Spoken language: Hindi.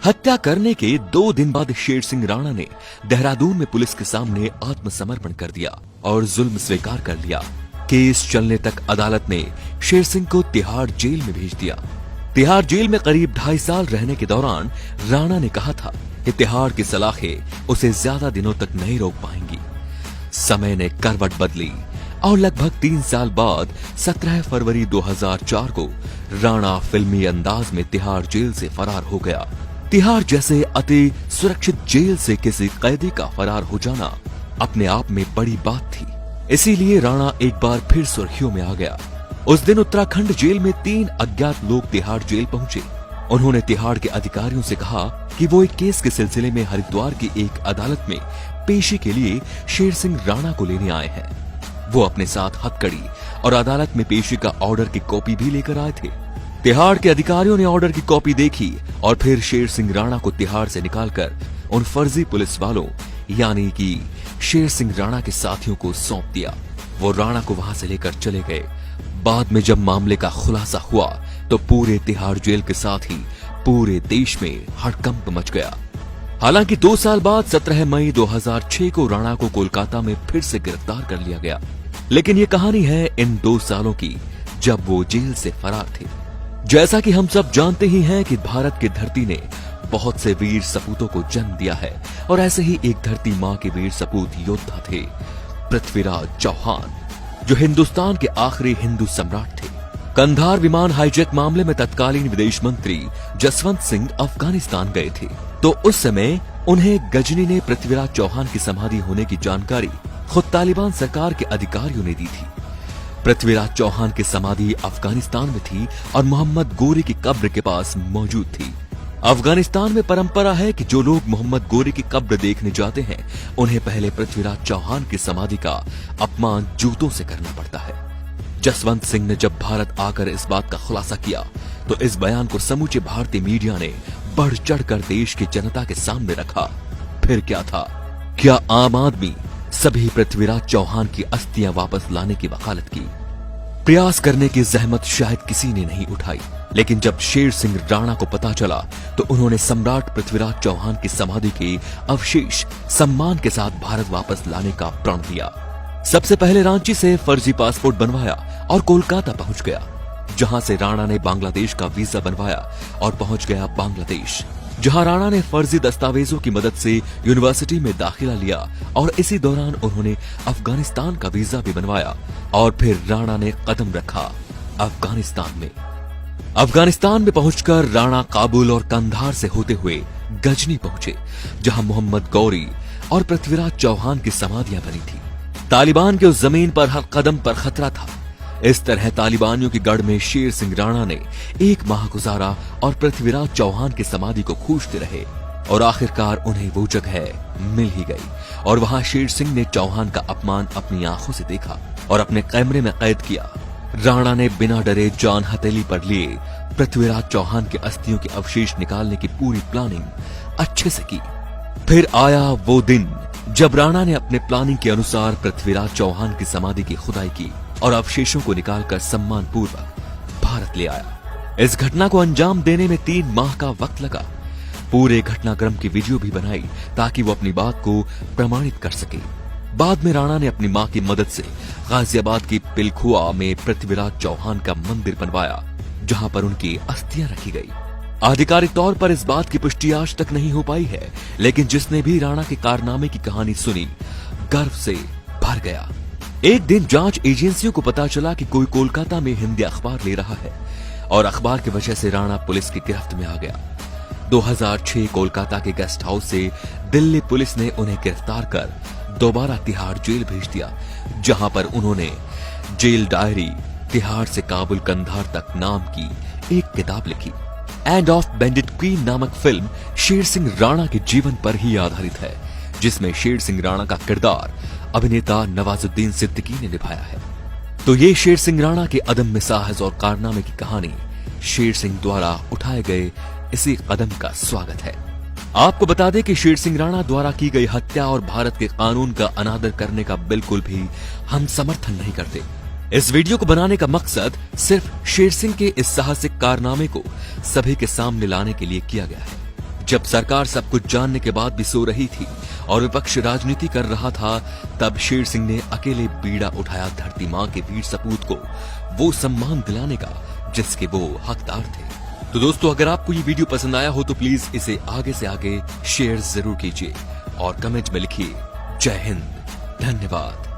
हत्या करने के 2 दिन बाद शेर सिंह राणा ने देहरादून में पुलिस के सामने आत्मसमर्पण कर दिया और जुल्म स्वीकार कर लिया। केस चलने तक अदालत ने शेर सिंह को तिहाड़ जेल में भेज दिया। तिहाड़ जेल में करीब 2.5 साल रहने के दौरान राणा ने कहा था कि तिहाड़ की सलाखें उसे ज्यादा दिनों तक नहीं रोक पाएंगी। समय ने करवट बदली और लगभग 3 साल बाद 17 फरवरी 2004 को राणा फिल्मी अंदाज में तिहाड़ जेल से फरार हो गया। तिहाड़ जैसे अति सुरक्षित जेल से किसी कैदी का फरार हो जाना अपने आप में बड़ी बात थी। इसीलिए राणा एक बार फिर सुर्खियों में आ गया। उस दिन उत्तराखंड जेल में 3 अज्ञात लोग तिहाड़ जेल पहुंचे। उन्होंने तिहाड़ के अधिकारियों से कहा कि वो एक केस के सिलसिले में हरिद्वार की एक अदालत में पेशी के लिए शेर सिंह राणा को लेने आए हैं। वो अपने साथ हथकड़ी और अदालत में पेशी का ऑर्डर की कॉपी भी लेकर आए थे। तिहाड़ के अधिकारियों ने ऑर्डर की कॉपी देखी और फिर शेर सिंह राणा को तिहाड़ से निकालकर उन फर्जी पुलिस वालों यानी कि शेर सिंह राणा के साथियों को सौंप दिया। वो राणा को वहां से लेकर चले गए। बाद में जब मामले का खुलासा हुआ तो पूरे तिहाड़ जेल के साथ ही पूरे देश में हड़कंप मच गया। हालांकि 2 साल बाद 17 मई 2006 को राणा को कोलकाता में फिर से गिरफ्तार कर लिया गया। लेकिन ये कहानी है इन 2 सालों की जब वो जेल से फरार थे। जैसा कि हम सब जानते ही हैं कि भारत की धरती ने बहुत से वीर सपूतों को जन्म दिया है और ऐसे ही एक धरती मां के वीर सपूत योद्धा थे पृथ्वीराज चौहान, जो हिंदुस्तान के आखिरी हिंदू सम्राट थे। कंधार विमान हाईजैक मामले में तत्कालीन विदेश मंत्री जसवंत सिंह अफगानिस्तान गए थे, तो उस समय उन्हें गजनी ने पृथ्वीराज चौहान की समाधि होने की जानकारी खुद तालिबान सरकार के अधिकारियों ने दी थी। पृथ्वीराज चौहान की समाधि अफगानिस्तान में थी और मोहम्मद गोरी की कब्र के पास मौजूद थी। अफगानिस्तान में परंपरा है कि जो लोग मोहम्मद गोरी की कब्र देखने जाते हैं उन्हें पहले पृथ्वीराज चौहान की समाधि का अपमान जूतों से करना पड़ता है। जसवंत सिंह ने जब भारत आकर इस बात का खुलासा किया तो इस बयान को समूचे भारतीय मीडिया ने बढ़ चढ़कर देश की जनता के सामने रखा। फिर क्या था? क्या आम आदमी सभी पृथ्वीराज चौहान की अस्थियां वापस लाने की वकालत की? प्रयास करने की जहमत शायद किसी ने नहीं उठाई, लेकिन जब शेर सिंह राणा को पता चला तो उन्होंने सम्राट पृथ्वीराज चौहान की समाधि के अवशेष सम्मान के साथ भारत वापस लाने का प्रण लिया। सबसे पहले रांची से फर्जी पासपोर्ट बनवाया और कोलकाता पहुंच गया, जहां से राणा ने बांग्लादेश का वीजा बनवाया और पहुंच गया बांग्लादेश, जहां राणा ने फर्जी दस्तावेजों की मदद से यूनिवर्सिटी में दाखिला लिया और इसी दौरान उन्होंने अफगानिस्तान का वीजा भी बनवाया और फिर राणा ने कदम रखा अफगानिस्तान में। अफगानिस्तान में पहुंचकर राणा काबुल और कंधार से होते हुए गजनी पहुंचे, जहां मोहम्मद गौरी और पृथ्वीराज चौहान की समाधियां बनी थी। तालिबान के उस जमीन पर हर कदम पर खतरा था। इस तरह तालिबानियों की गढ़ में शेर सिंह राणा ने 1 माह गुजारा और पृथ्वीराज चौहान की समाधि को खोजते रहे और आखिरकार उन्हें वो जगह मिल ही गई और वहां शेर सिंह ने चौहान का अपमान अपनी आंखों से देखा और अपने कैमरे में कैद किया। राणा ने बिना डरे जान हथेली पर लिए पृथ्वीराज चौहान के अस्थियों के अवशेष निकालने की पूरी प्लानिंग अच्छे से की। फिर आया वो दिन जब राणा ने अपने प्लानिंग के अनुसार पृथ्वीराज चौहान की समाधि की खुदाई की और अवशेषों को निकालकर सम्मान पूर्वक भारत ले आया। इस घटना को अंजाम देने में 3 माह का वक्त लगा। पूरे घटनाक्रम की वीडियो भी बनाई ताकि वो अपनी बात को प्रमाणित कर सके। बाद में राणा ने अपनी मां की मदद से गाजियाबाद की पिलखुआ में पृथ्वीराज चौहान का मंदिर बनवाया, जहां पर उनकी अस्थियां रखी गई। आधिकारिक तौर पर इस बात की पुष्टि आज तक नहीं हो पाई है, लेकिन जिसने भी राणा के कारनामे की कहानी सुनी गर्व से भर गया। एक दिन जांच एजेंसियों को पता चला कि कोई कोलकाता में हिंदी अखबार ले रहा है और अखबार की वजह से राणा पुलिस की गिरफ्त में आ गया। 2006 कोलकाता के गेस्ट हाउस से दिल्ली पुलिस ने उन्हें गिरफ्तार कर दोबारा तिहाड़ जेल भेज दिया, जहां पर उन्होंने जेल डायरी तिहाड़ से काबुल कंधार तक नाम की एक किताब लिखी। एंड ऑफ बेंडिट क्वीन नामक फिल्म शेर सिंह राणा के जीवन पर ही आधारित है, जिसमें शेर सिंह राणा का किरदार अभिनेता नवाजुद्दीन सिद्दीकी ने निभाया है। तो ये शेर सिंह राणा के अदम्य साहस और कारनामे की कहानी शेर सिंह द्वारा उठाए गए इसी कदम का स्वागत है। आपको बता दें कि शेर सिंह राणा द्वारा की गई हत्या और भारत के कानून का अनादर करने का बिल्कुल भी हम समर्थन नहीं करते। इस वीडियो को बनाने का मकसद सिर्फ शेर सिंह के इस साहसिक कारनामे को सभी के सामने लाने के लिए किया गया है, जब सरकार सब कुछ जानने के बाद भी सो रही थी और विपक्ष राजनीति कर रहा था, तब शेर सिंह ने अकेले बीड़ा उठाया धरती मां के वीर सपूत को वो सम्मान दिलाने का जिसके वो हकदार थे। तो दोस्तों, अगर आपको ये वीडियो पसंद आया हो तो प्लीज इसे आगे से आगे शेयर जरूर कीजिए और कमेंट में लिखिए जय हिंद, धन्यवाद।